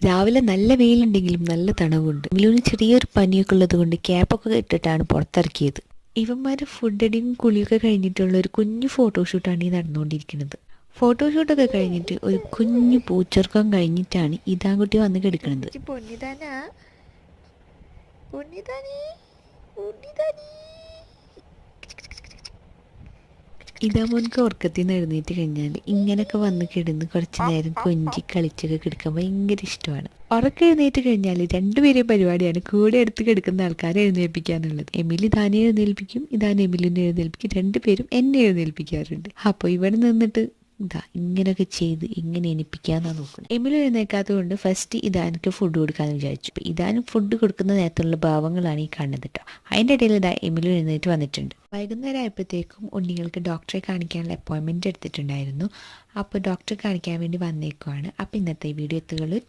രാവിലെ നല്ല വെയിലുണ്ടെങ്കിലും നല്ല തണവുണ്ട്. എമിലുവിന് ചെറിയൊരു പനിയൊക്കെ ഉള്ളത് കൊണ്ട് ക്യാപ്പൊക്കെ ഇട്ടിട്ടാണ് പുറത്തിറക്കിയത്. ഇവന്മാർ ഫുഡ് അടിയും കുളിയൊക്കെ കഴിഞ്ഞിട്ടുള്ള ഒരു കുഞ്ഞു ഫോട്ടോഷൂട്ടാണ് ഈ നടന്നുകൊണ്ടിരിക്കുന്നത്. ഫോട്ടോഷൂട്ടൊക്കെ കഴിഞ്ഞിട്ട് ഒരു കുഞ്ഞു പൂച്ചർക്കം കഴിഞ്ഞിട്ടാണ് ഇതാൻകുട്ടി വന്ന് കിടക്കുന്നത്. ഇതാ മോൻക്ക് ഉറക്കത്തിൽ നിന്ന് എഴുന്നേറ്റ് കഴിഞ്ഞാൽ ഇങ്ങനെയൊക്കെ വന്ന് കിടന്ന് കുറച്ച് നേരം കൊഞ്ചി കളിച്ചൊക്കെ കിടക്കാൻ ഭയങ്കര ഇഷ്ടമാണ്. ഉറക്കം എഴുന്നേറ്റ് കഴിഞ്ഞാൽ രണ്ടുപേരെയും പരിപാടിയാണ് കൂടെ എടുത്ത് കിടക്കുന്ന ആൾക്കാരെ എഴുന്നേൽപ്പിക്കാന്നുള്ളത്. എമിലി ഇതാനെ എഴുന്നേൽപ്പിക്കും, ഇതാൻ എമിലിനെ എഴുന്നേൽപ്പിക്കും, രണ്ടുപേരും എന്നെ എഴുന്നേൽപ്പിക്കാറുണ്ട്. അപ്പോൾ ഇവിടെ നിന്നിട്ട് ഇതാ ഇങ്ങനെയൊക്കെ ചെയ്ത് ഇങ്ങനെ എണിപ്പിക്കാന്നാണ് നോക്കുന്നത്. എമിലി എഴുന്നേൽക്കാത്തത് കൊണ്ട് ഫസ്റ്റ് ഇതാനക്ക് ഫുഡ് കൊടുക്കാമെന്ന് വിചാരിച്ചു. ഇതാനും ഫുഡ് കൊടുക്കുന്ന നേരത്തുള്ള ഭാവങ്ങളാണ് ഈ കാണുന്നത് കേട്ടോ. അതിൻ്റെ ഇടയിൽ ഇതാ എമിലി എഴുന്നേറ്റ് വന്നിട്ടുണ്ട്. വൈകുന്നേരം ആയപ്പോഴത്തേക്കും ഉണ്ണികൾക്ക് ഡോക്ടറെ കാണിക്കാനുള്ള അപ്പോയിൻമെൻറ്റ് എടുത്തിട്ടുണ്ടായിരുന്നു. അപ്പോൾ ഡോക്ടറെ കാണിക്കാൻ വേണ്ടി വന്നേക്കുവാണ്. അപ്പോൾ ഇന്നത്തെ വീഡിയോ എത്തുകയുള്ളൂ.